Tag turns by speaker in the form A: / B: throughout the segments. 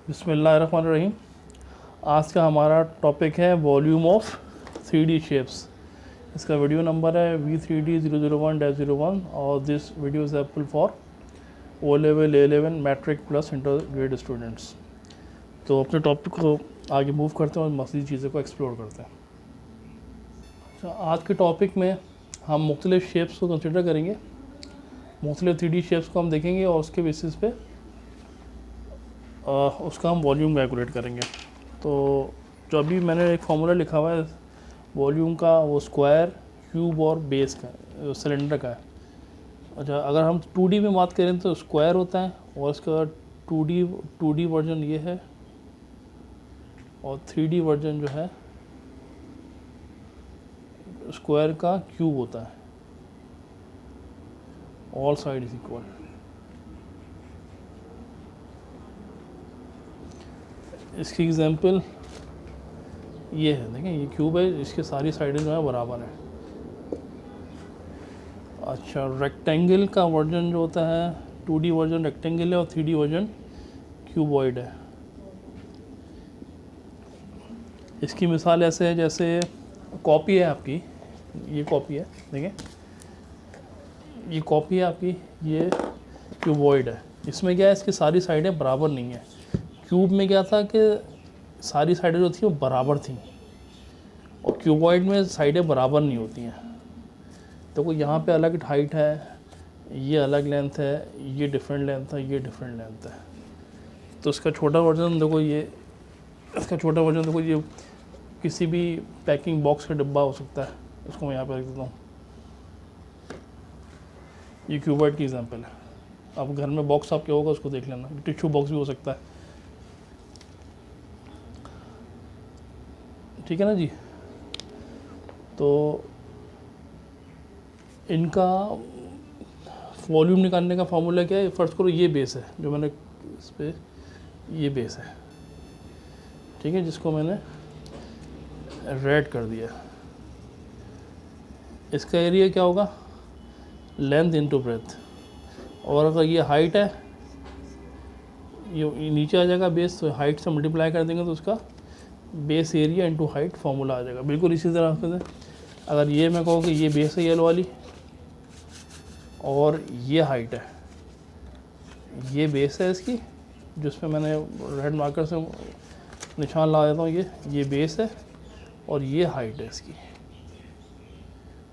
A: बिस्मिल्लाहिर्रहमानिर्रहीम। आज का हमारा टॉपिक है वॉल्यूम ऑफ 3D शेप्स। इसका वीडियो नंबर है V3D001-01 और this video is apple for O level A11 matric plus intergrade students. तो अपने टॉपिक को आगे मूव करते हैं और मज़ीद चीज़ों को एक्सप्लोर करते हैं। अच्छा, आज के टॉपिक में हम मुख्तलिफ़ शेप्स को कंसिडर करेंगे, मुख्तलिफ़ 3D शेप्स को हम देखेंगे और उसके बेसिस पे उसका हम वॉल्यूम कैलकुलेट करेंगे। तो जो अभी मैंने एक फार्मूला लिखा हुआ है वॉल्यूम का, वो स्क्वायर, क्यूब और बेस का, सिलेंडर का है। अच्छा, अगर हम 2D में बात करें तो स्क्वायर होता है और इसका 2D वर्जन ये है और 3D वर्जन जो है स्क्वायर का क्यूब होता है। All side is equal. इसकी एग्जांपल ये है, देखें ये क्यूब है, इसके सारी साइडें जो है बराबर है। अच्छा, रेक्टेंगल का वर्जन जो होता है 2D वर्जन रेक्टेंगल है और 3D वर्जन क्यूबॉइड है। इसकी मिसाल ऐसे है जैसे कॉपी है आपकी, ये कॉपी है, देखें ये कॉपी है आपकी, ये क्यूबॉइड है। इसमें क्या है, इसकी सारी साइडें बराबर नहीं है। क्यूब में क्या था कि सारी साइडें जो थी वो बराबर थी और क्यूबॉइड में साइडें बराबर नहीं होती हैं। तो यहाँ पे अलग हाइट है, ये अलग लेंथ है, ये डिफरेंट लेंथ है, ये डिफरेंट लेंथ है। तो इसका छोटा वर्जन देखो, ये इसका छोटा वर्जन देखो, ये किसी भी पैकिंग बॉक्स का डिब्बा हो सकता है। इसको मैं यहाँ पे रख देता हूँ, ये क्यूबॉइड की एग्जांपल है। अब घर में बॉक्स आपके होगा उसको देख लेना, टिश्यू बॉक्स भी हो सकता है, ठीक है ना जी। तो इनका वॉल्यूम निकालने का फार्मूला क्या है, फर्स्ट करो ये बेस है जो मैंने इस पे, ये बेस है, ठीक है, जिसको मैंने रेड कर दिया। इसका एरिया क्या होगा, लेंथ इनटू ब्रेथ। और अगर ये हाइट है, ये नीचे आ जाएगा बेस, तो हाइट से मल्टीप्लाई कर देंगे तो उसका base area into height formula आ जाएगा। बिल्कुल इसी तरह से अगर ये मैं कहूँ कि ये बेस है येलो वाली और ये हाइट है, ये बेस है इसकी, जिसमें मैंने रेड मार्कर से निशान लगा देता हूँ, ये बेस है और ये हाइट है इसकी।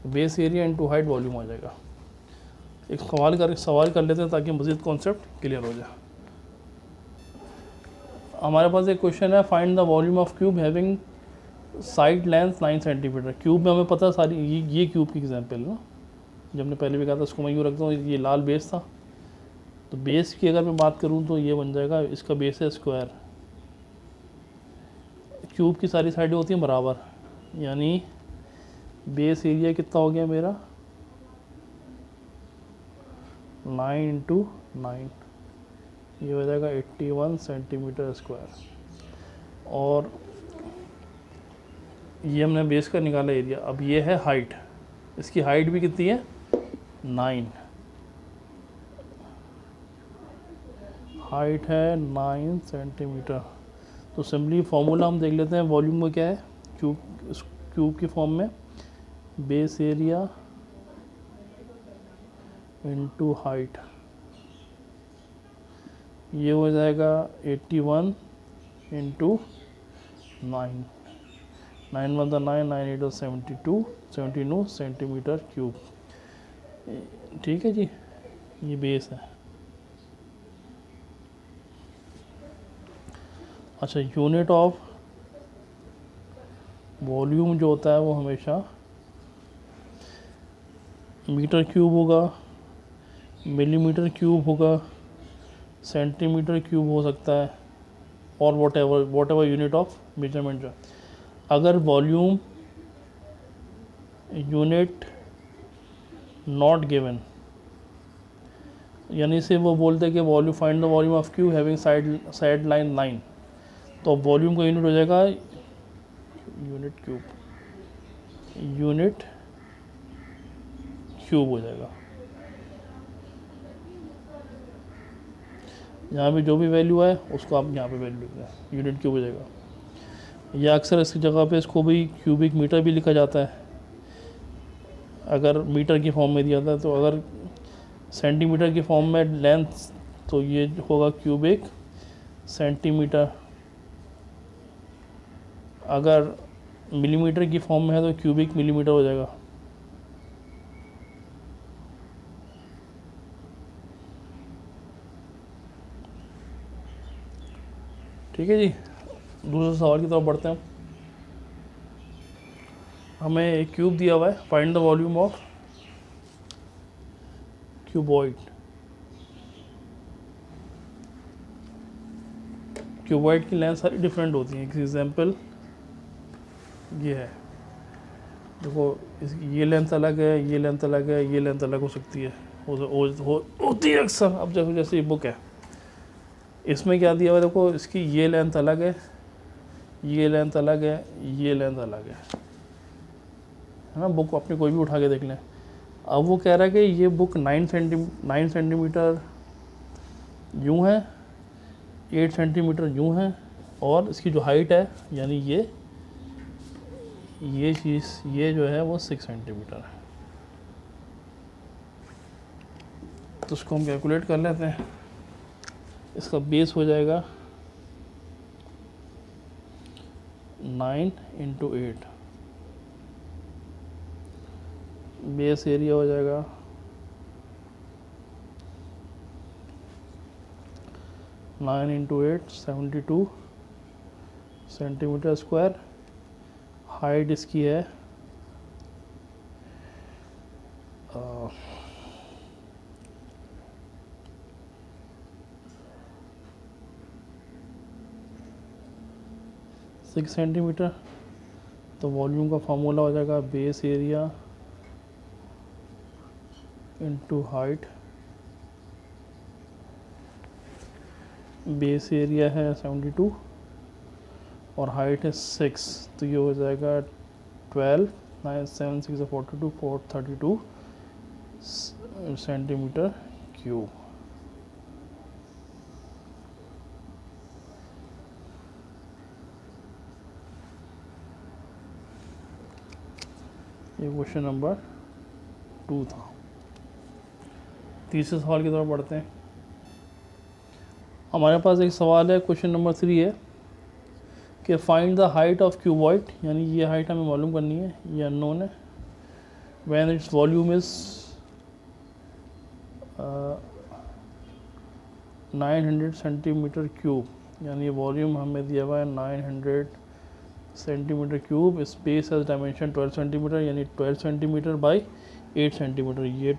A: Base area into height volume आ जाएगा। एक सवाल कर लेते हैं ताकि मज़ीद कॉन्सेप्ट क्लियर हो जाए। हमारे पास एक क्वेश्चन है, find the volume of cube having side length 9 centimetre. Cube में हमें पता सारी, ये क्यूब की एग्जांपल ना, जब हमने पहले भी कहा था, इसको मैं यूँ रखता हूँ, ये लाल बेस था। तो बेस की अगर मैं बात करूँ तो ये बन जाएगा, इसका बेस है स्क्वायर। क्यूब की सारी साइडें होती हैं बराबर, यानी बेस एरिया कितना हो गया मेरा, 9 इंटू 9, ये हो जाएगा 81 सेंटीमीटर स्क्वायर। और ये हमने बेस का निकाला एरिया। अब ये है हाइट, इसकी हाइट भी कितनी है, 9, हाइट है 9 सेंटीमीटर। तो सिंपली फॉर्मूला हम देख लेते हैं वॉल्यूम में क्या है, क्यूब की फॉर्म में बेस एरिया इनटू हाइट, ये हो जाएगा 81 इंटू 9, 9 1 9, 9 8 72 सेंटीमीटर क्यूब। ठीक है जी, ये बेस है। अच्छा, यूनिट ऑफ वॉल्यूम जो होता है वो हमेशा मीटर क्यूब होगा, मिलीमीटर क्यूब होगा, सेंटीमीटर क्यूब हो सकता है, और what ever unit of measurement जो। अगर वॉल्यूम यूनिट नॉट गिवन, यानी से वो बोलते हैं कि volume, find the volume of cube having side line 9, तो वॉल्यूम का यूनिट हो जाएगा यूनिट क्यूब हो जाएगा। यहाँ पे जो भी वैल्यू है उसको आप यहाँ पे वैल्यू लिख दें, यूनिट क्यूब हो जाएगा। या अक्सर इसकी जगह पे इसको भी क्यूबिक मीटर भी लिखा जाता है अगर मीटर की फॉर्म में दिया था। तो अगर सेंटीमीटर की फॉर्म में लेंथ तो ये होगा क्यूबिक सेंटीमीटर, अगर मिलीमीटर की फॉर्म में है तो क्यूबिक मिलीमीटर हो जाएगा। ठीक है जी, दूसरे सवाल की तरफ बढ़ते हैं। हमें एक क्यूब दिया हुआ है, find the volume of cuboid. Cuboid की लेंथ सारी डिफरेंट होती हैं। एग्जांपल ये है, देखो ये लेंथ अलग है, ये लेंथ अलग है, ये लेंथ अलग हो सकती है, होती है अक्सर। अब जैसे ये बुक है, इसमें क्या दिया हुआ है, देखो इसकी ये लेंथ अलग है, ये लेंथ अलग है, ये लेंथ अलग है ना। बुक अपनी कोई भी उठा के देख लें। अब वो कह रहा है कि ये बुक 9 सेंटीमीटर यूँ है, 8 सेंटीमीटर यूँ है, और इसकी जो हाइट है यानी ये चीज़ ये जो है वो 6 सेंटीमीटर है। तो उसको हम कैलकुलेट कर लेते हैं। इसका बेस हो जाएगा 9 × 8, बेस एरिया हो जाएगा 9 × 8 72 सेंटीमीटर स्क्वायर। हाइट इसकी है 6 सेंटीमीटर। तो वॉल्यूम का फार्मूला हो जाएगा base area into height. Base area है 72 और हाइट है 6, तो ये हो जाएगा 12, 9 7 6 42 432 सेंटीमीटर क्यूब। ये क्वेश्चन नंबर 2 था। तीसरे सवाल की तरफ बढ़ते हैं। हमारे पास एक सवाल है, क्वेश्चन नंबर 3 है कि find the height of cuboid, यानी ये हाइट हमें मालूम करनी है, ये अननोन है। When its volume is 900 centimetre cube, यानी वॉल्यूम हमें दिया हुआ है 900 centimetre cube. Space as dimension 12 centimetre, यानी 12 सेंटीमीटर बाई 8 सेंटीमीटर। ये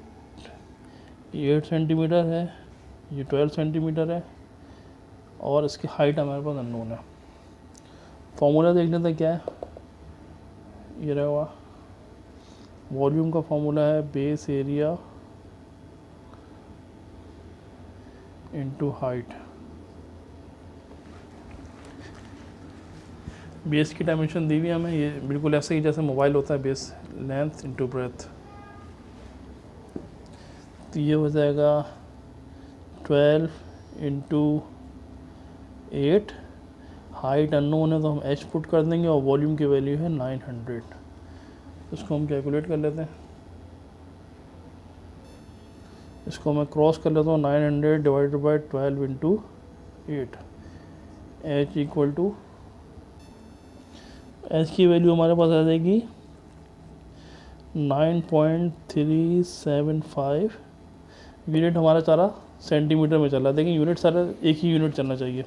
A: 8 सेंटीमीटर है, ये 12 सेंटीमीटर है, और इसकी हाइट हमारे पास अननोन है। फॉर्मूला देख लेते क्या है, ये रहेगा वॉल्यूम का फॉर्मूला है base area into height. Base की डायमेंशन दी हुई है हमें, ये बिल्कुल ऐसे ही जैसे मोबाइल होता है, बेस लेंथ इंटू ब्रेथ। तो ये हो जाएगा 12 × 8। हाइट अननोन है तो हम h पुट कर देंगे, और वॉल्यूम की वैल्यू है 900। इसको हम कैलकुलेट कर लेते हैं। इसको मैं क्रॉस कर लेता हूँ, 900 divided by 12 × 8। h equal to, h की वैल्यू हमारे पास आ जाएगी 9.375। यूनिट हमारा सारा सेंटीमीटर में चल रहा है। देखिए यूनिट सारा एक ही यूनिट चलना चाहिए।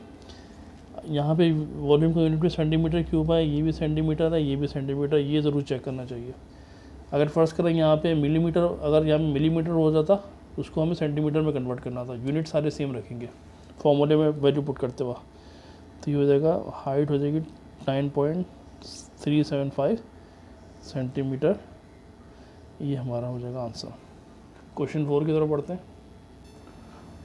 A: यहाँ पे वॉल्यूम का यूनिट भी सेंटीमीटर क्यूब है, ये भी सेंटीमीटर है, ये भी सेंटीमीटर, ये ज़रूर चेक करना चाहिए। अगर फ़र्ज़ करें यहाँ पे मिलीमीटर, अगर यहाँ पे मिलीमीटर हो जाता तो उसको हमें सेंटीमीटर में कन्वर्ट करना था। यूनिट सारे सेम रखेंगे फॉर्मूले में वैल्यू पुट करते हुआ। तो ये हो जाएगा, हाइट हो जाएगी 9.375 सेंटीमीटर। ये हमारा हो जाएगा आंसर। क्वेश्चन 4 की तरफ बढ़ते हैं।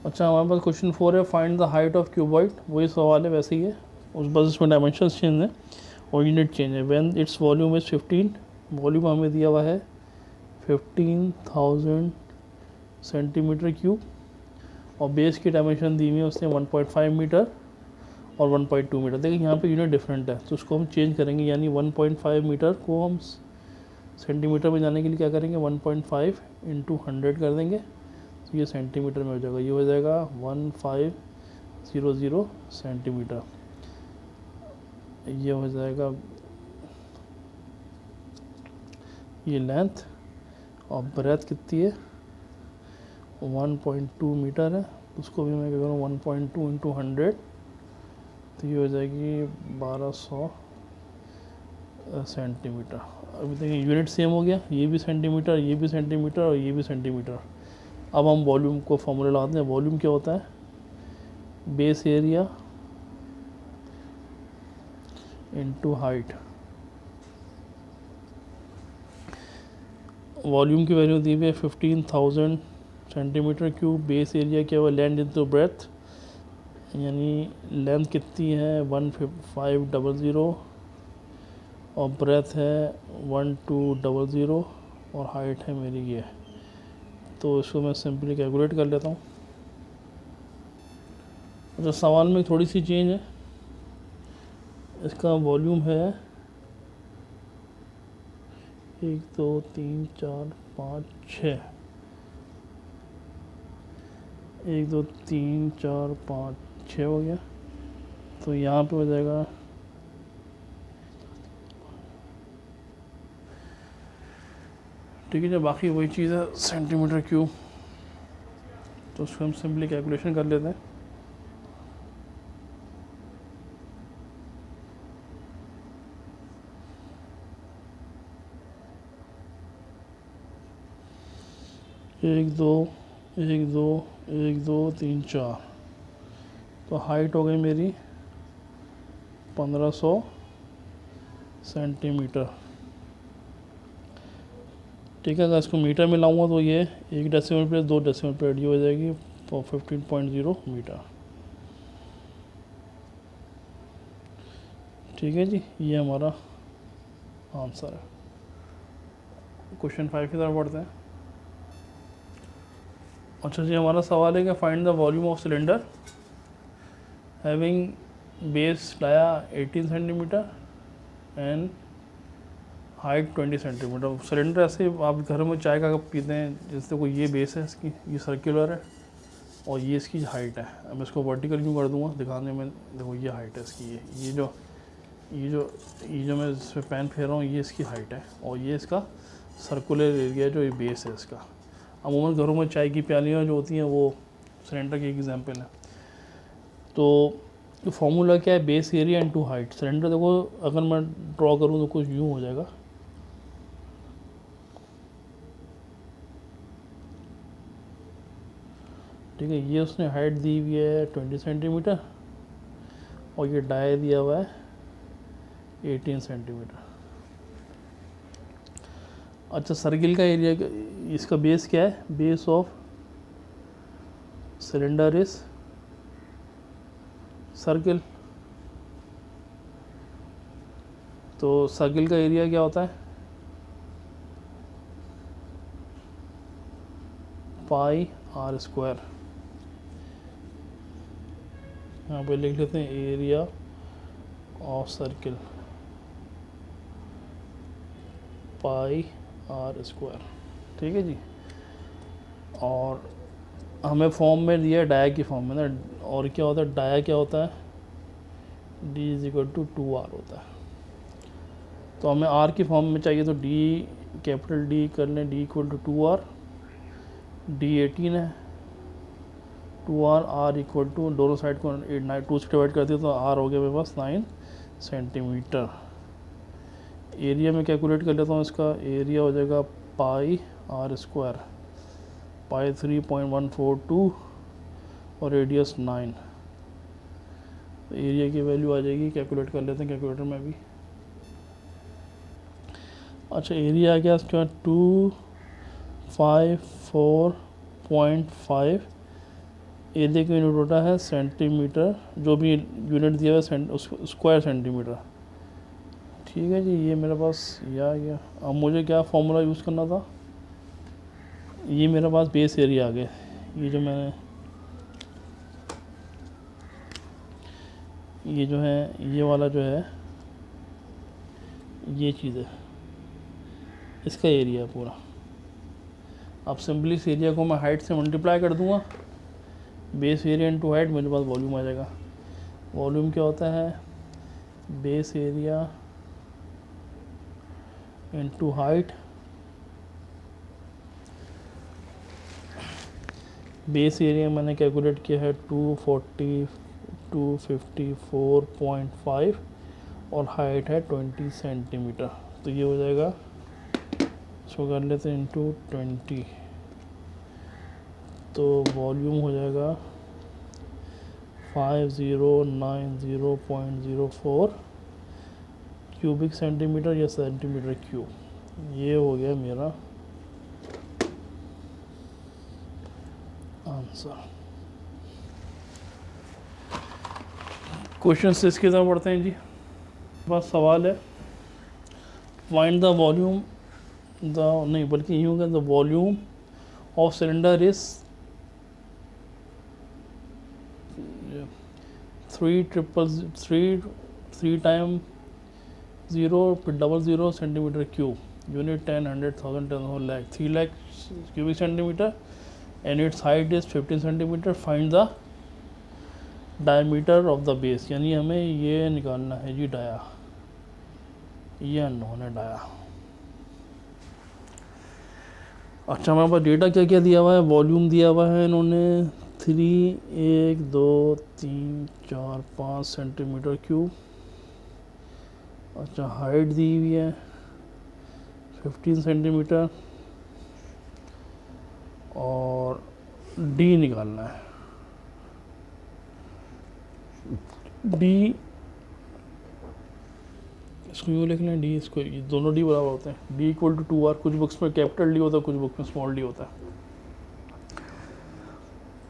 A: अच्छा, हमारे पास क्वेश्चन 4 है, find the height of cuboid. वही सवाल है, वैसे ही है, उस बस इसमें डायमेंशन चेंज है और यूनिट चेंज है। When its volume is 15, volume हमें दिया हुआ है 15,000 सेंटीमीटर क्यूब, और बेस की डायमेंशन दी हुई है उसने 1.5 मीटर और 1.2 मीटर। देखिए यहाँ पे यूनिट डिफरेंट है, तो उसको हम चेंज करेंगे, यानी 1.5 मीटर को हम सेंटीमीटर में जाने के लिए क्या करेंगे, 1.5 इंटू 100 कर देंगे, तो ये सेंटीमीटर में हो जाएगा। ये हो जाएगा 1500 सेंटीमीटर। ये हो जाएगा ये लेंथ, और ब्रेथ कितनी है, 1.2 मीटर है, उसको भी मैं क्या करूँ 1.2 इंटू 100, तो ये हो जाएगी 1200 सेंटीमीटर। अभी देखिए यूनिट सेम हो गया, ये भी सेंटीमीटर, ये भी सेंटीमीटर और ये भी सेंटीमीटर। अब हम वॉल्यूम को फॉर्मूला लगाते हैं। वॉल्यूम क्या होता है, base area into height. Volume की वैल्यू दी हुई है 15,000 सेंटीमीटर क्यूब। बेस एरिया क्या हुआ, लेंथ इनटू ब्रेथ, यानी लेंथ कितनी है 1500 और ब्रेथ है 1200 और हाइट है मेरी ये। तो इसको मैं सिंपली कैलकुलेट कर लेता हूँ। अच्छा, सवाल में थोड़ी सी चेंज है, इसका वॉल्यूम है 1 2 3 4 5 6, 1 2 3 4 5 6 हो गया। तो यहाँ पे हो जाएगा ठीक है, बाकी वही चीज़ है सेंटीमीटर क्यूब। तो उसको हम सिंपली कैलकुलेशन कर लेते हैं। एक दो 3 4, तो हाइट हो गई मेरी 1500 सेंटीमीटर। ठीक है, अगर इसको मीटर में लाऊंगा तो ये 1 डेसिमल प्लेस 2 डेसिमल प्लेस, ये हो जाएगी 15.0 मीटर। ठीक है जी, ये हमारा आंसर है। क्वेश्चन 5 की तरफ बढ़ते हैं। अच्छा जी, हमारा सवाल है कि find the volume of cylinder having base dia 18 centimetre and height 20 centimetre. Cylinder ऐसे आप घर में चाय का कप पीते हैं, जैसे कोई ये बेस है इसकी, ये सर्कुलर है और ये इसकी हाइट है। अब इसको वर्टिकल क्यों कर दूंगा दिखाने में, देखो ये हाइट है इसकी, ये जो मैं इस पर पेन फेर रहा हूँ, ये इसकी हाइट है और ये इसका सर्कुलर एरिया जो ये बेस है इसका। अमूमन घरों में चाय की प्यालियाँ जो होती हैं वो सिलेंडर की एग्जाम्पल है। तो फॉर्मूला क्या है, base area into height. Cylinder देखो अगर मैं ड्रॉ करूँ तो कुछ यूँ हो जाएगा, ठीक है। ये उसने हाइट दी हुई है 20 सेंटीमीटर और ये डाया दिया हुआ है 18 सेंटीमीटर। अच्छा, सर्किल का एरिया, इसका बेस क्या है, base of cylinder is circle. तो सर्किल का एरिया क्या होता है, पाई आर स्क्वायर। यहाँ पे लिख लेते हैं area of circle pi r square. ठीक है जी। और हमें फॉर्म में दिया है डाया की फॉर्म में ना, और क्या होता है डाया क्या होता है, D is equal to 2r होता है। तो हमें आर की फॉर्म में चाहिए, तो डी कैपिटल डी कर लें, D equal to 2r, D 18 है, 2r, आर इक्वल टू दोनों साइड को 2 से डिवाइड कर दिया तो आर हो गया मेरे पास 9 सेंटीमीटर। एरिया में कैलकुलेट कर लेता हूँ, इसका एरिया हो जाएगा पाई आर स्क्वायर, पाई 3.142 और रेडियस 9। तो एरिया की वैल्यू आ जाएगी, कैलकुलेट कर लेते हैं कैलकुलेटर में भी। अच्छा, एरिया आ गया इसका 254.5। एरिया की यूनिट होता है सेंटीमीटर, जो भी यूनिट दिया हुआ है स्क्वायर सेंटीमीटर। ठीक है जी, ये मेरे पास ये आ गया। अब मुझे क्या फॉर्मूला यूज़ करना था, ये मेरे पास बेस एरिया आ गया, ये जो मैंने ये जो है ये वाला जो है ये चीज़ है, इसका एरिया है पूरा। अब सिंपली इस एरिया को मैं हाइट से मल्टीप्लाई कर दूंगा, बेस एरिया इनटू हाइट, मेरे पास वॉल्यूम आ जाएगा। वॉल्यूम क्या होता है, base area into height. Base area मैंने कैलकुलेट किया है 254.5 और हाइट है 20 सेंटीमीटर। तो ये हो जाएगा, इसको कर लेते हैं इंटू 20, तो वॉल्यूम हो जाएगा 5090.04 क्यूबिक सेंटीमीटर या सेंटीमीटर क्यूब। ये हो गया मेरा आंसर। क्वेश्चन 6 की तरफ बढ़ते हैं जी। बस सवाल है, फाइंड द वॉल्यूम नहीं बल्कि यूँ the volume of cylinder is 3 time 000 centimetre cube, unit 10, 100,000, 10 lakh, 3 lakh cubic centimetre and its height is 15 centimetre. Find the diameter of the base, यानी हमें ये निकालना है जी डाया, ये अननोन है डाया। अच्छा हमारे पास डेटा क्या क्या दिया हुआ है, वॉल्यूम दिया हुआ है इन्होंने 3, 1, 2, 3, 4, 5 सेंटीमीटर क्यूब। अच्छा हाइट दी हुई है 15 सेंटीमीटर और डी निकालना है। डी इसको यूँ लिख लें, डी इसको, ये दोनों डी बराबर होते हैं, डी इक्वल टू 2r। कुछ बुक्स में कैपिटल डी होता है, कुछ बुक्स में स्मॉल डी होता है।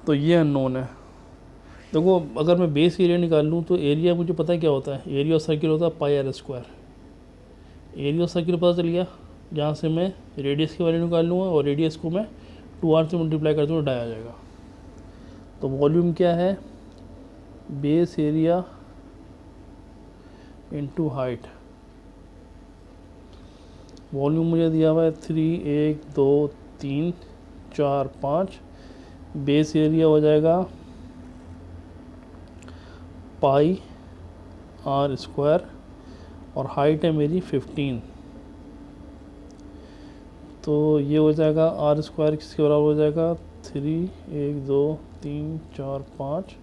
A: तो ये अननोन है। देखो अगर मैं बेस एरिया निकाल लूँ तो एरिया मुझे पता है क्या होता है, एरिया ऑफ सर्किल होता है pi r square. Area of circle पता चल गया, जहाँ से मैं रेडियस की वैल्यू निकाल लूँगा और रेडियस को मैं 2r से मल्टीप्लाई कर दूँगा, डाई आ जाएगा। तो वॉल्यूम क्या है, base area into height. Volume मुझे दिया हुआ है 3, 1, 2, 3, 4, 5। बेस एरिया हो जाएगा पाई आर स्क्वायर और हाइट है मेरी 15। तो ये हो जाएगा आर स्क्वायर किसके बराबर हो जाएगा 3, 1, 2, 3, 4, 5।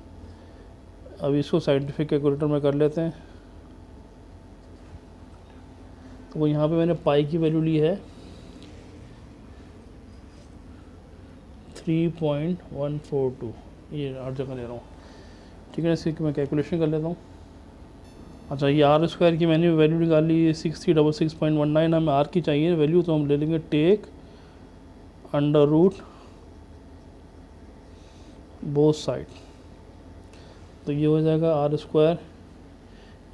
A: अभी इसको साइंटिफिक कैलकुलेटर में कर लेते हैं। तो यहाँ पे मैंने पाई की वैल्यू ली है 3.142, ये हर जगह ले रहा हूँ, ठीक है। इसकी मैं कैलकुलेशन कर लेता हूँ। अच्छा ये आर स्क्वायर की मैंने वैल्यू निकाली 6366.19, हमें आर की चाहिए वैल्यू, तो हम ले लेंगे take under root both side. तो ये हो जाएगा r square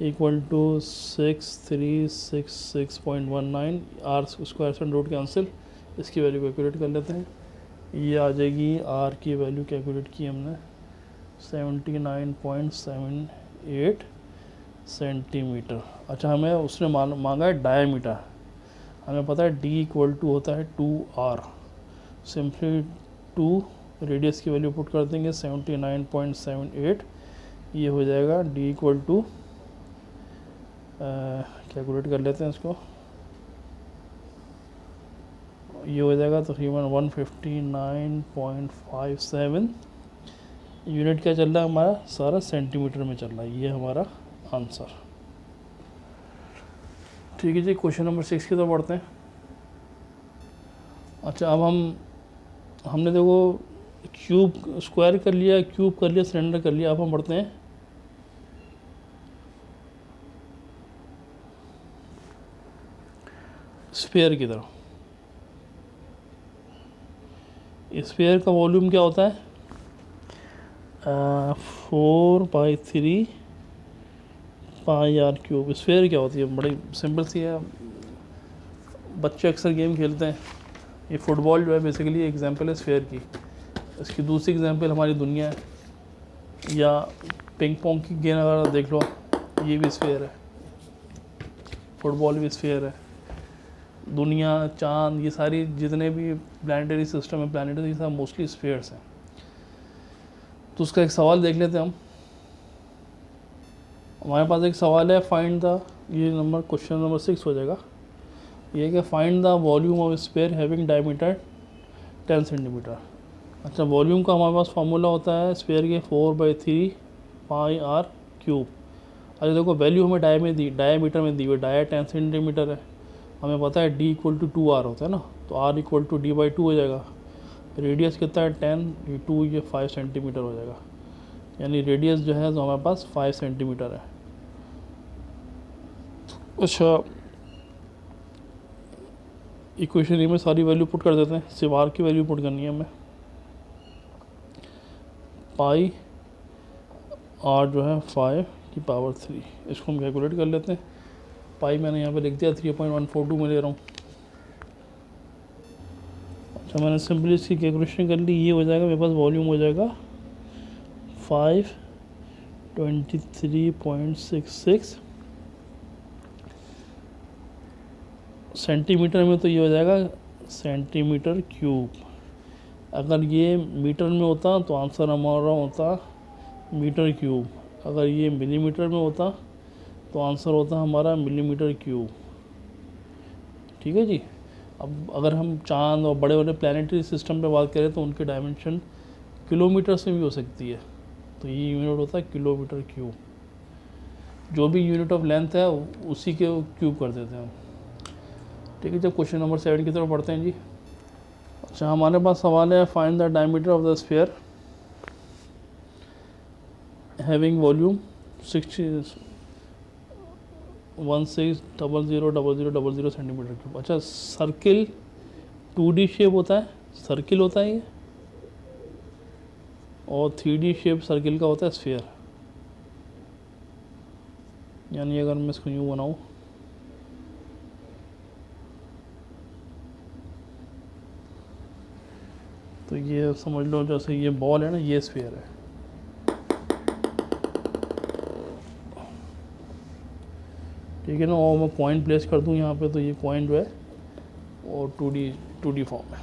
A: equal to 6366.19, r square से रूट कैंसिल, इसकी वैल्यू कैलकुलेट कर लेते हैं। ये आ जाएगी, आर की वैल्यू कैलकुलेट की हमने 79.78 सेंटीमीटर। अच्छा हमें उसने मांगा है डायमीटर, हमें पता है डी इक्वल टू होता है 2r। सिंपली 2 रेडियस की वैल्यू पुट कर देंगे 79.78, ये हो जाएगा डी इक्वल टू, कैलकुलेट कर लेते हैं इसको, ये हो जाएगा तकरीबन 159.57। यूनिट क्या चल रहा है हमारा, सारा सेंटीमीटर में चल रहा है। ये हमारा आंसर, ठीक है जी। क्वेश्चन नंबर 6 की तरफ बढ़ते हैं। अच्छा अब हमने देखो क्यूब स्क्वायर कर लिया, क्यूब कर लिया, सिलेंडर कर लिया। अब हम बढ़ते हैं स्फीयर की तरफ। स्फीयर का वॉल्यूम क्या होता है 4/3 पाई आर क्यूब। स्फीयर क्या होती है, बड़ी सिंपल सी है, बच्चे अक्सर गेम खेलते हैं। ये फुटबॉल जो है बेसिकली एग्जांपल है स्फीयर की। इसकी दूसरी एग्जांपल हमारी दुनिया है, या पिंग पोंग की गेम अगर देख लो, ये भी स्फीयर है, फुटबॉल भी स्फीयर है, दुनिया, चांद, ये सारी जितने भी प्लानिटरी सिस्टम है, प्लानिटरी, ये सब मोस्टली स्फीयर्स हैं। तो उसका एक सवाल देख लेते हैं हम। हमारे पास एक सवाल है, फाइंड द, ये नंबर क्वेश्चन नंबर 6 हो जाएगा। ये कि find the volume of sphere having diameter 10 centimetre. अच्छा, वॉल्यूम का हमारे पास फार्मूला होता है स्फीयर के 4/3 पाई आर क्यूब। अच्छा देखो, वैल्यू हमें डायमीटर में दी हुई, डाया 10 सेंटीमीटर है, हमें पता है d = 2r होता है ना, तो r = d/2 हो जाएगा। रेडियस कितना है 10, ये 2, ये 5 सेंटीमीटर हो जाएगा, यानी रेडियस जो है तो हमारे पास 5 सेंटीमीटर है। अच्छा, इक्वेशन में सारी वैल्यू पुट कर देते हैं, सिर्फ आर की वैल्यू पुट करनी है हमें। पाई आर जो है 5⁻3, इसको हम कैलकुलेट कर लेते हैं। पाई मैंने यहाँ पे लिख दिया, 3.142 में ले रहा हूँ। अच्छा, मैंने सिंपली इसकी कैलकुलेशन कर ली, ये हो जाएगा मेरे पास, वॉल्यूम हो जाएगा 523.66 सेंटीमीटर में, तो ये हो जाएगा सेंटीमीटर क्यूब। अगर ये मीटर में होता तो आंसर हमारा होता मीटर क्यूब, अगर ये मिलीमीटर में होता तो आंसर होता हमारा मिलीमीटर क्यूब। ठीक है जी। अब अगर हम चांद और बड़े बड़े प्लानिटरी सिस्टम पे बात करें तो उनकी डायमेंशन किलोमीटर से भी हो सकती है, तो ये यूनिट होता है किलोमीटर क्यूब। जो भी यूनिट ऑफ लेंथ है उसी के क्यूब कर देते हैं हम। ठीक है, जब क्वेश्चन नंबर 7 की तरफ पढ़ते हैं जी। अच्छा, हमारे पास सवाल है, find the diameter of the sphere having volume 16000000 centimetre cube. अच्छा, सर्किल 2D शेप होता है, सर्किल होता है ये, और 3D शेप सर्किल का होता है स्फीयर। यानी अगर मैं इसको यूँ बनाऊँ, तो ये समझ लो जैसे ये बॉल है ना, ये स्फीयर है। ठीक है ना, और मैं कॉइन प्लेस कर दूँ यहाँ पे, तो ये कॉइन जो है और 2D फॉर्म है।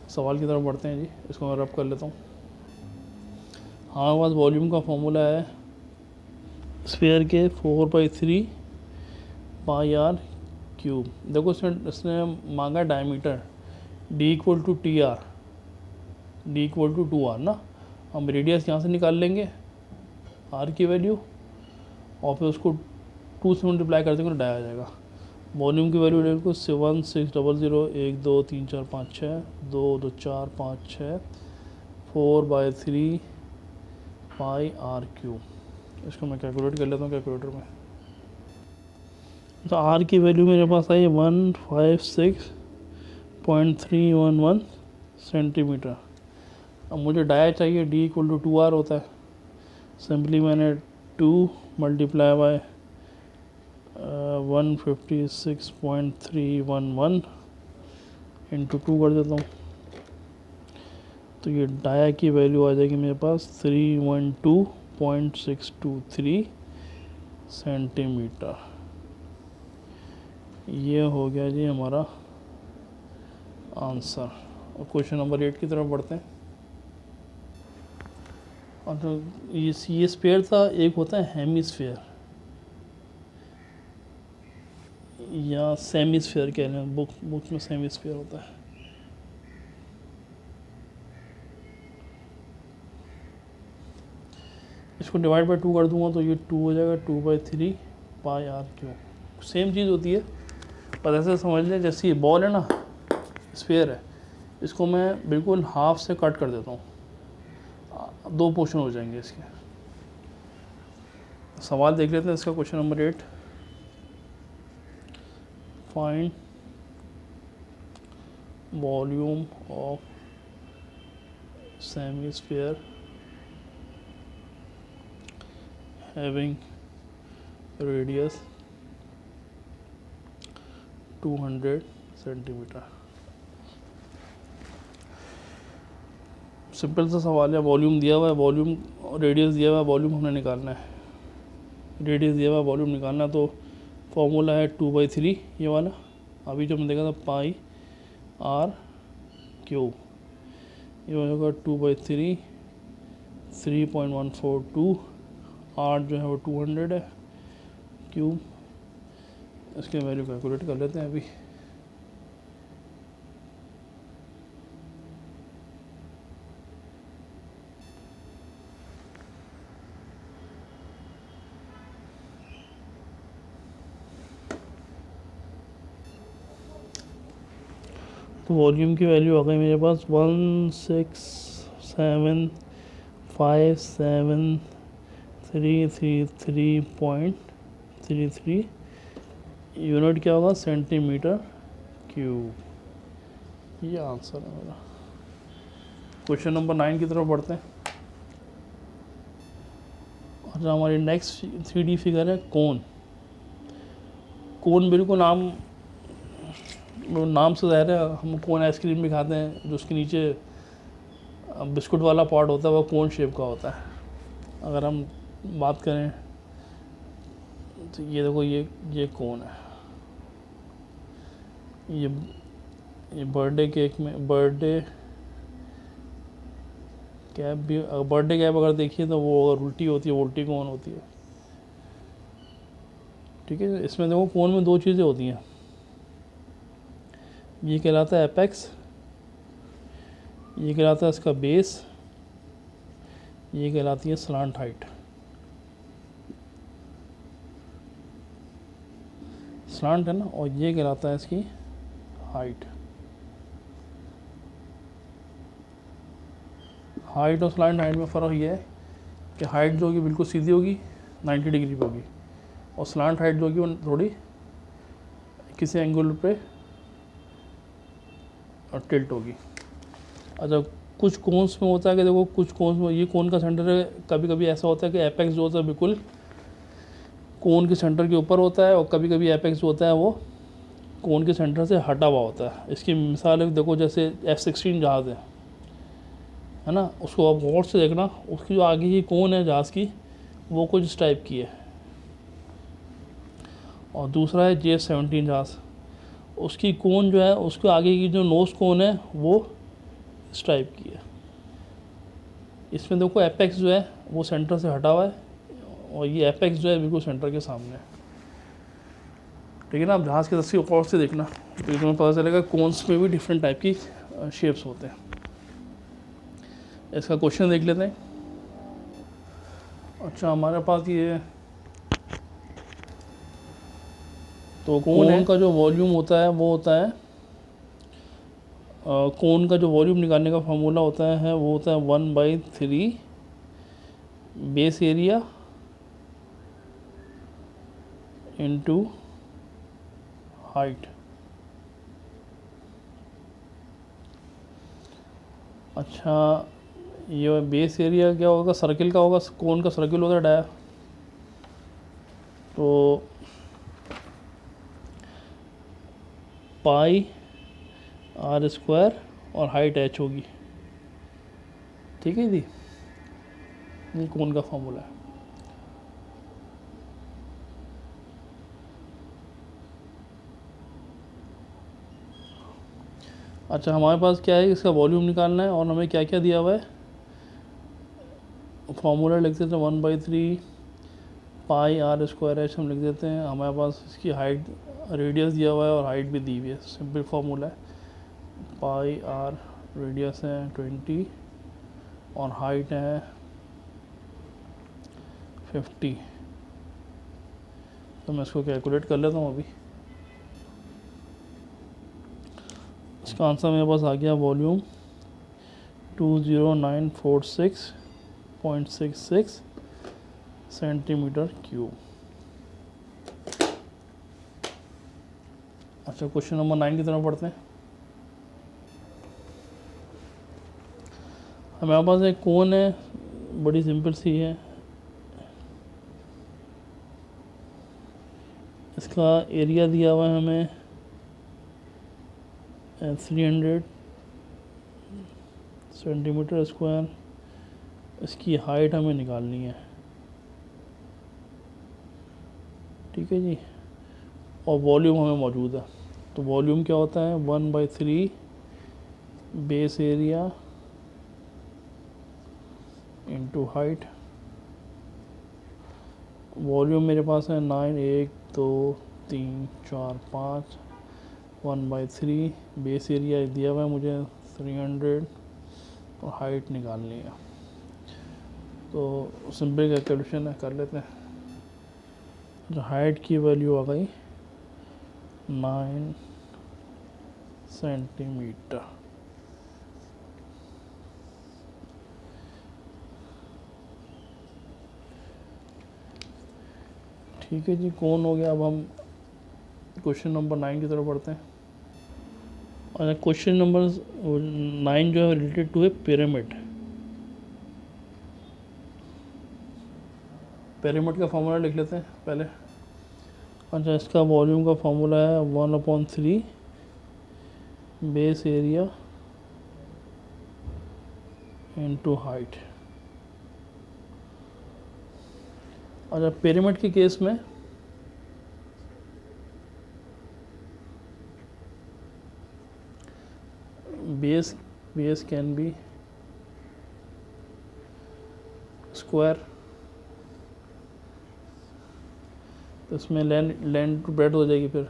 A: सवाल की तरफ बढ़ते हैं जी, इसको मैं रब कर लेता हूँ। हमारे पास वॉल्यूम का फॉर्मूला है स्फीयर के 4/3 पाई आर क्यूब। देखो इसने मांगा diameter, d = TR, d = 2R ना। हम रेडियस यहाँ से निकाल लेंगे r की वैल्यू, और फिर उसको 2 से मल्टीप्लाई कर देंगे तो डाया आ जाएगा। वॉल्यूम की वैल्यू देखो 1600, 1 2 3 4 5 6, 2 2 4 5 6, 4/3 पाई आर क्यूब। इसको मैं कैलकुलेट कर लेता हूँ कैलकुलेटर में। तो आर की वैल्यू मेरे पास आई 156.311 सेंटीमीटर। अब मुझे डाया चाहिए, d = 2R होता है। सिंपली मैंने 2 × 156.311 × 2 कर देता हूँ, तो ये डाया की वैल्यू आ जाएगी मेरे पास 312.623 सेंटीमीटर। ये हो गया जी हमारा आंसर। और क्वेश्चन नंबर 8 की तरफ बढ़ते हैं। और तो ये स्फीयर था, एक होता है हेमिस्फीयर या सेमीस्फीयर कह लें, बुक्स में सेमीस्फीयर होता है। इसको डिवाइड बाय 2 कर दूंगा तो ये 2 हो जाएगा, 2/3 पाई आर क्यूब। सेम चीज़ होती है, पर ऐसे समझ लें जैसे ये बॉल है ना, स्फीयर है, इसको मैं बिल्कुल हाफ से कट कर देता हूँ, 2 पोर्शन हो जाएंगे इसके। सवाल देख लेते हैं इसका, question number 8। Find volume of semisphere having radius 200 centimetre. Simple सा सवाल है, वॉल्यूम दिया हुआ है, वॉल्यूम रेडियस दिया हुआ है, वॉल्यूम हमने निकालना है, रेडियस दिया हुआ है, वॉल्यूम निकालना है। तो फॉर्मूला है 2/3 ये वाला, अभी जो हमने देखा था पाई आर क्यूब, ये होगा 2/3 3.142, आर जो है वो 200 है क्यूब। इसके वैल्यू कैलकुलेट कर लेते हैं अभी। तो वॉल्यूम की वैल्यू आ गई मेरे पास 1675733.33 यूनिट क्या होगा, सेंटीमीटर क्यूब। ये आंसर है मेरा। क्वेश्चन नंबर 9 की तरफ बढ़ते हैं। और जो हमारी नेक्स्ट 3D फिगर है कोन। कोन बिल्कुल नाम से ज़ाहिर है, हम कोन आइसक्रीम भी खाते हैं, जो उसके नीचे बिस्कुट वाला पार्ट होता है वो कोन शेप का होता है। अगर हम बात करें तो ये देखो, ये कोन है। ये बर्थडे केक में बर्थडे कैप अगर देखिए तो वो अगर उल्टी होती है, वो उल्टी कोन होती है। ठीक है, इसमें देखो कोन में दो चीज़ें होती हैं, ये कहलाता है एपेक्स, ये कहलाता है इसका बेस, ये कहलाती है स्लांट हाइट। स्लांट है ना, और ये कहलाता है इसकी हाइट। हाइट और स्लांट हाइट में फ़र्क ये है कि हाइट जो होगी बिल्कुल सीधी होगी, 90 डिग्री पे होगी, और स्लांट हाइट जो होगी वो थोड़ी किसी एंगल पे टिल्ट होगी। अच्छा, कुछ कोन्स में होता है कि देखो, कुछ कोन्स में ये कोन का सेंटर है, कभी कभी ऐसा होता है कि एपेक्स जो होता है बिल्कुल कोन के सेंटर के ऊपर होता है, और कभी कभी एपेक्स जो होता है वो कोन के सेंटर से हटा हुआ होता है। इसकी मिसाल है, देखो जैसे F-16 जहाज़ है ना, उसको आप गौर से देखना, उसकी जो आगे की कोन है जहाज़ की वो कुछ इस टाइप की है। और दूसरा है J-17 जहाज़, उसकी कोन जो है, उसके आगे की जो नोज़ कोन है वो इस टाइप की है। इसमें देखो एपेक्स जो है वो सेंटर से हटा हुआ है, और ये एपेक्स जो है बिल्कुल सेंटर के सामने है। ठीक है ना, आप जहाज़ के दस्ती गौर से देखना तो तुम्हें पता चलेगा कोन्स में भी डिफरेंट टाइप की शेप्स होते हैं। इसका क्वेश्चन देख लेते हैं। अच्छा, हमारे पास ये तो कोन का जो वॉल्यूम होता है वो होता है, कोन का जो वॉल्यूम निकालने का फार्मूला होता है वो होता है 1/3 बेस एरिया इनटू हाइट। अच्छा, ये बेस एरिया क्या होगा, सर्किल का होगा, कोन का सर्किल होता है डाया, तो पाई आर स्क्वायर और हाइट h होगी। ठीक है जी, ये कोन का फॉर्मूला है। अच्छा, हमारे पास क्या है, इसका वॉल्यूम निकालना है, और हमें क्या क्या दिया हुआ है, फॉर्मूला लिख देते हैं 1/3 पाई आर स्क्वायर एच हम लिख देते हैं। हमारे पास इसकी हाइट रेडियस दिया हुआ है और हाइट भी दी हुई है, सिंपल फार्मूला है। पाई आर रेडियस है 20 और हाइट है 50। तो मैं इसको कैलकुलेट कर लेता हूँ अभी। इसका आंसर मेरे पास आ गया, वॉल्यूम 20946.66 सेंटीमीटर क्यूब। अच्छा, क्वेश्चन नंबर 9 की तरफ पढ़ते हैं। हमारे पास एक कोन है, बड़ी सिंपल सी है। इसका एरिया दिया हुआ है हमें 300 सेंटीमीटर स्क्वायर। इसकी हाइट हमें निकालनी है, ठीक है जी। और वॉल्यूम हमें मौजूद है, तो वॉल्यूम क्या होता है 1/3 base area into height. Volume मेरे पास है 9, 1 2 3 4 5, 1/3 बेस एरिया दिया हुआ है मुझे 300 और हाइट निकालनी है। तो सिंपल कैलकुलेशन है, कर लेते हैं। जो हाइट की वैल्यू आ गई 9 सेंटीमीटर। ठीक है जी, कौन हो गया। अब हम क्वेश्चन नंबर 9 की तरफ बढ़ते हैं। और क्वेश्चन नंबर 9 जो है related to a pyramid. Pyramid का फार्मूला लिख लेते हैं पहले। अच्छा, इसका वॉल्यूम का फार्मूला है 1/3 बेस एरिया इनटू हाइट। अच्छा, पिरामिड के केस में बेस कैन बी स्क्वायर, तो इसमें लेंथ टू ब्रेड्थ हो जाएगी। फिर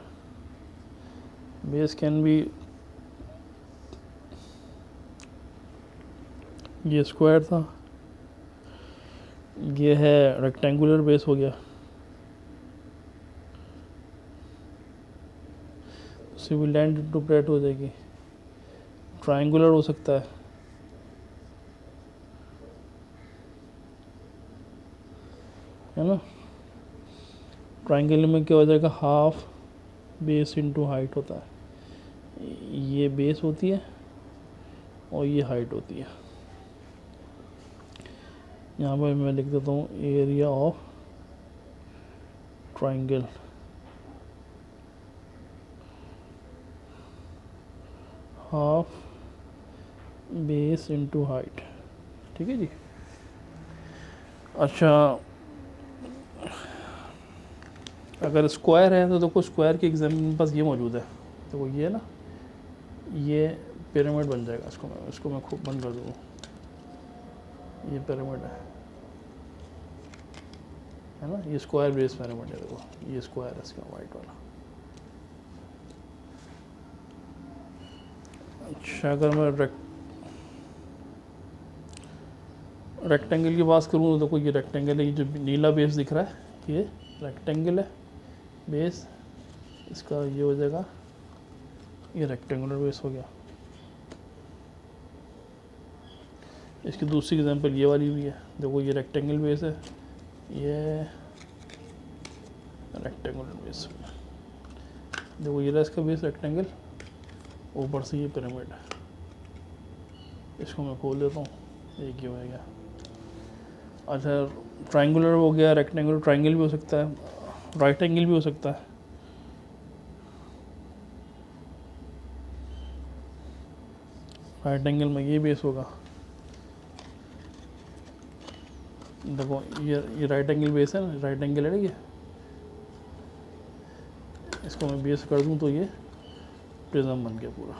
A: बेस कैन बी, ये स्क्वायर था, ये है रेक्टेंगुलर बेस हो गया। उससे भी लेंथ टू ब्रेड्थ हो जाएगी। ट्रायंगुलर हो सकता है ना। ट्रायंगल में क्या हो जाएगा, हाफ बेस इनटू हाइट होता है। ये बेस होती है और ये हाइट होती है। यहाँ पर मैं लिख देता हूँ area of triangle half base into height, ठीक है जी। अच्छा, अगर स्क्वायर है तो देखो स्क्वायर के एग्जाम्पल मेरे पास ये मौजूद है। तो ये ना, ये पिरामिड बन जाएगा। इसको मैं खूब बंद कर दूँ। ये पिरामिड है ना, ये स्क्वायर बेस पिरामिड है। देखो ये स्क्वायर है इसका वाइट वाला। अच्छा, अगर मैं रेक्टेंगल की बात करूँ तो देखो ये रेक्टेंगल है। ये जो नीला बेस दिख रहा है ये रेक्टेंगल है बेस, इसका ये हो जाएगा, ये रेक्टेंगुलर बेस हो गया। इसकी दूसरी एग्जांपल ये वाली भी है। देखो ये रेक्टेंगल बेस है, ये रेक्टेंगुलर बेस हो गया। देखो ये रहा इसका बेस रेक्टेंगल, ऊपर से ये पिरामिड है। इसको मैं खोल देता हूँ, एक ही हो गया। अच्छा, ट्रायंगुलर हो गया, रेक्टेंगुलर। ट्रायंगल भी हो सकता है, राइट एंगल भी हो सकता है। राइट एंगल में ये बेस होगा। देखो ये राइट एंगल बेस है ना, राइट एंगल है ये। इसको मैं बेस कर दूं तो ये प्रिज्म बन गया पूरा।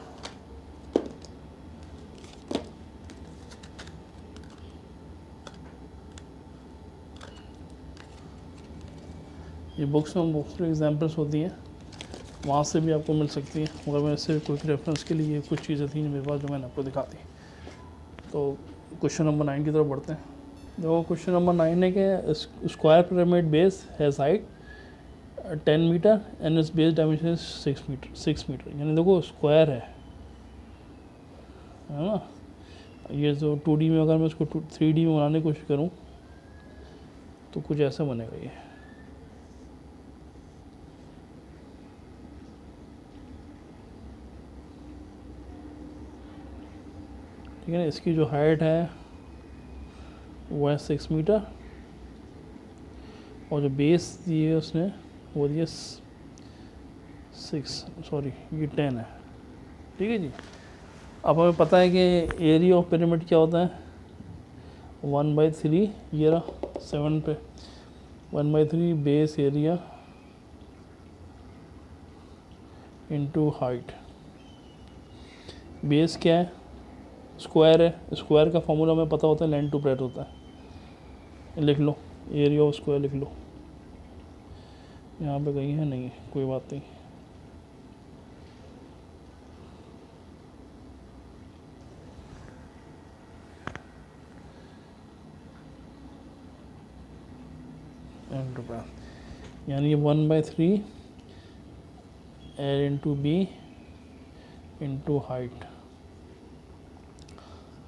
A: ये बुक्स में मुख्तलिफ एग्जांपल्स होती हैं, वहाँ से भी आपको मिल सकती हैं। मगर मैं सिर्फ कुछ रेफरेंस के लिए कुछ चीज़ें थी मेरे पास जो मैंने आपको दिखा दी। तो क्वेश्चन नंबर 9 की तरफ बढ़ते हैं। देखो क्वेश्चन नंबर 9 है कि square pyramid base has height 10 metre and इस बेस डायमेंशन 6 मीटर। यानी देखो स्क्वायर है ना। ये जो 2D में, अगर मैं इसको 3D में बनाने की कोशिश करूँ तो कुछ ऐसा बनेगा ये। ठीक है ना। इसकी जो हाइट है वो है 6 मीटर और जो बेस दी है उसने वो दिया 6, सॉरी ये 10 है। ठीक है जी। अब हमें पता है कि एरिया ऑफ पिरामिड क्या होता है, 1/3, ये रहा 7 पे, 1/3 base area into height. Base क्या है, स्क्वायर है, स्क्वायर का फॉर्मूला हमें पता होता है, लेंथ टू ब्रेथ होता है। लिख लो, एरिया ऑफ स्क्वायर लिख लो, यहाँ पे कहीं है नहीं, कोई बात नहीं। यानी 1/3 L into B into height.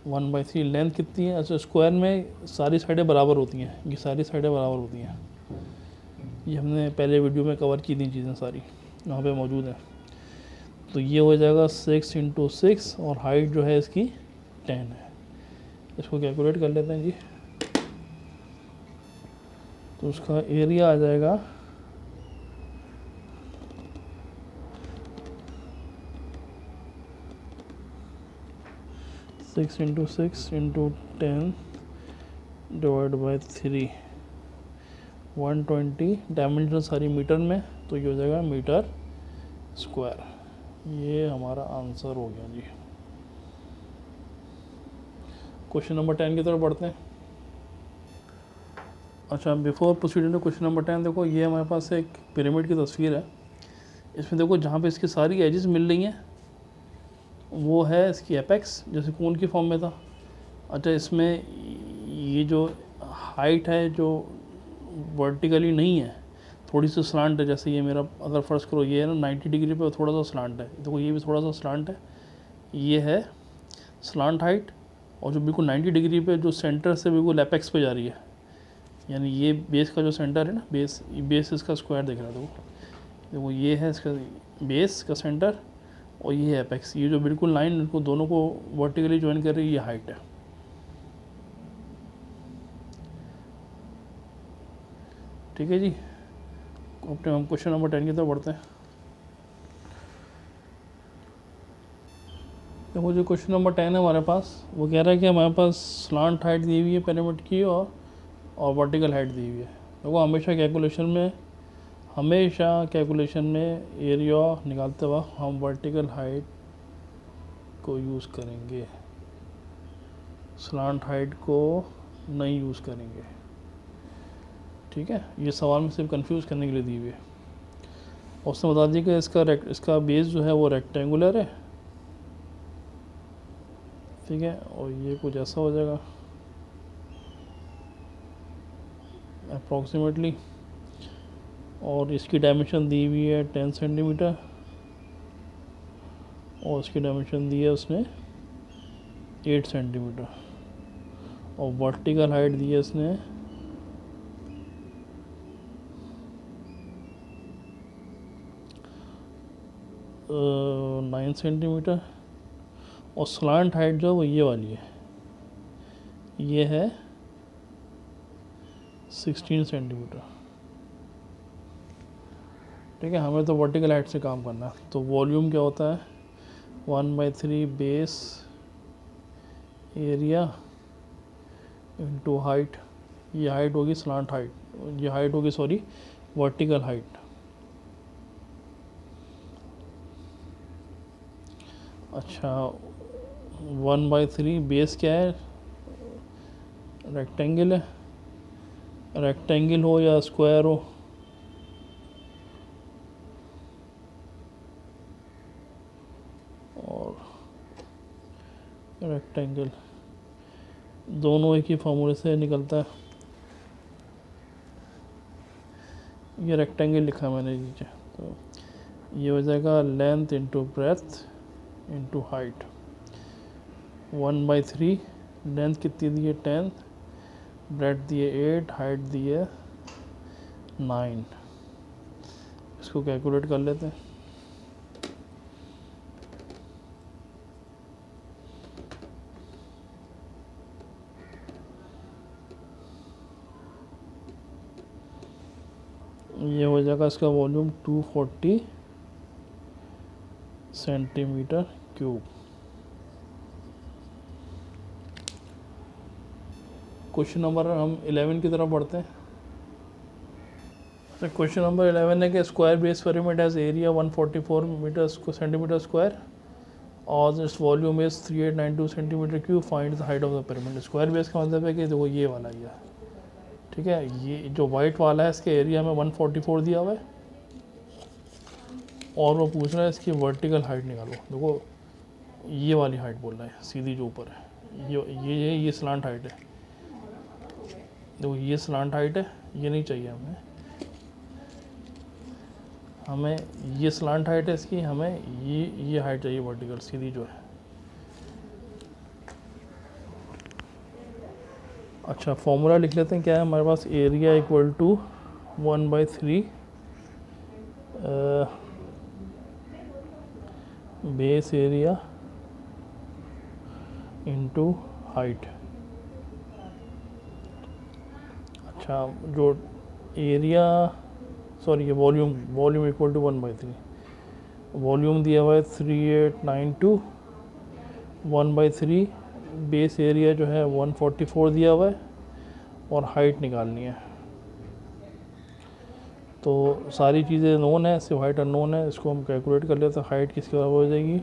A: 1/3 length कितनी है, अच्छा स्क्वायर में सारी साइडें बराबर होती हैं, ये सारी साइडें बराबर होती हैं, ये हमने पहले वीडियो में कवर की थी चीज़ें सारी, यहाँ पे मौजूद है। तो ये हो जाएगा 6 इंटू 6 और हाइट जो है इसकी 10 है। इसको कैलकुलेट कर लेते हैं जी। तो उसका एरिया आ जाएगा 6 into 6 into 10 divide by 3, 120। Dimension सारी मीटर में, तो ये हो जाएगा मीटर स्क्वायर। ये हमारा आंसर हो गया जी। क्वेश्चन नंबर 10 की तरफ बढ़ते हैं। अच्छा, before proceeding to question number 10, देखो ये हमारे पास एक पिरामिड की तस्वीर है। इसमें देखो जहाँ पे इसकी सारी एजेस मिल रही हैं वो है इसकी एपेक्स, जैसे कोन की फॉर्म में था। अच्छा, इसमें ये जो हाइट है जो वर्टिकली नहीं है, थोड़ी सी स्लांट है, जैसे ये मेरा अगर फर्स्ट करो ये है ना 90 डिग्री पे थोड़ा सा स्लांट है, देखो ये भी थोड़ा सा स्लांट है, ये है स्लांट हाइट। और जो बिल्कुल 90 डिग्री पे जो सेंटर से बिल्कुल एपेक्स पे जा रही है, यानी ये बेस का जो सेंटर है ना, बेस इसका स्क्वायर दिख रहा है, देखो ये है इसका बेस का सेंटर और ये है एपेक्स। ये जो बिल्कुल लाइन इनको दोनों को वर्टिकली ज्वाइन कर रही है, ये हाइट है। ठीक है जी, अपने हम क्वेश्चन नंबर 10 की तरफ बढ़ते हैं। देखो जो क्वेश्चन नंबर 10 है हमारे पास, वो कह रहा है कि हमारे पास स्लांट हाइट दी हुई है पिरामिड की और वर्टिकल हाइट दी हुई है। देखो हमेशा कैलकुलेशन में एरिया निकालते वक्त हम वर्टिकल हाइट को यूज़ करेंगे, स्लांट हाइट को नहीं यूज़ करेंगे। ठीक है, ये सवाल में सिर्फ कंफ्यूज करने के लिए दी हुई है। और उसने बता दिया कि इसका बेस जो है वो रेक्टेंगुलर है। ठीक है, और ये कुछ ऐसा हो जाएगा अप्रॉक्सीमेटली, और इसकी डायमेंशन दी हुई है 10 सेंटीमीटर और इसकी डायमेंशन दी है उसने 8 सेंटीमीटर, और वर्टिकल हाइट दी है इसने 9 सेंटीमीटर, और स्लांट हाइट जो है वो ये वाली है, ये है 16 सेंटीमीटर। ठीक है, हमें तो वर्टिकल हाइट से काम करना है। तो वॉल्यूम क्या होता है, 1/3 बेस एरिया इंटू हाइट। ये हाइट होगी स्लांट हाइट, ये हाइट होगी सॉरी वर्टिकल हाइट। अच्छा, 1/3 बेस क्या है, रेक्टेंगल है, रेक्टेंगल हो या स्क्वायर हो, और रेक्टेंगल दोनों एक ही फार्मूले से निकलता है। ये रेक्टेंगल लिखा मैंने नीचे, तो ये हो जाएगा length into breadth into height. 1/3 length कितनी दी है 10, ब्रेथ दिए 8, हाइट दिए 9। इसको कैलकुलेट कर लेते हैं। ये हो जाएगा इसका volume 240 centimetre cube. Question number हम 11 की तरफ बढ़ते हैं। तो क्वेश्चन नंबर 11 है कि square base pyramid has area 144 metre centimetre square और its volume is 3892 centimetre cube, find the height of the pyramid. Square base का मतलब है कि देखो ये वाला ही है, ठीक है। ये जो वाइट वाला है इसके एरिया में 144 दिया हुआ है और वो पूछ रहा है इसकी वर्टिकल हाइट निकालो। देखो ये वाली हाइट बोल रहा है, सीधी जो ऊपर है, ये स्लांट हाइट है। देखो ये स्लांट हाइट है, ये नहीं चाहिए हमें ये स्लांट हाइट है इसकी, हमें ये हाइट चाहिए वर्टिकल, सीधी जो है। अच्छा, फॉर्मूला लिख लेते हैं। क्या है हमारे पास? Area equal to 1/3 base area into height. अच्छा, जो एरिया सॉरी ये वॉल्यूम इक्वल टू 1/3, वॉल्यूम दिया हुआ है 3892, 1/3 बेस एरिया जो है 144 दिया हुआ है और हाइट निकालनी है। तो सारी चीज़ें नोन है, सिर्फ हाइट अननोन है। इसको हम कैलकुलेट कर लेते हैं। हाइट किसके बराबर हो जाएगी?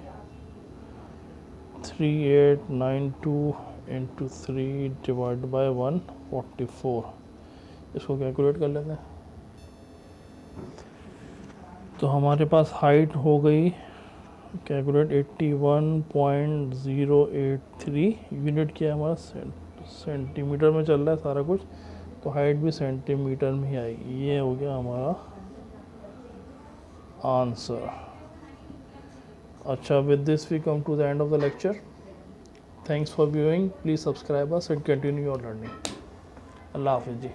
A: 3892 इंटू 3 डिवाइड बाई 144। इसको कैलकुलेट कर लेते हैं। तो हमारे पास हाइट हो गई कैलकुलेट 81.083 यूनिट। क्या है हमारा? सेंटीमीटर में चल रहा है सारा कुछ, तो हाइट भी सेंटीमीटर में ही आएगी। ये हो गया हमारा आंसर। अच्छा, with this we come to the end of the lecture. Thanks for viewing. Please subscribe us and continue your learning. अल्लाह हाफिज़ जी।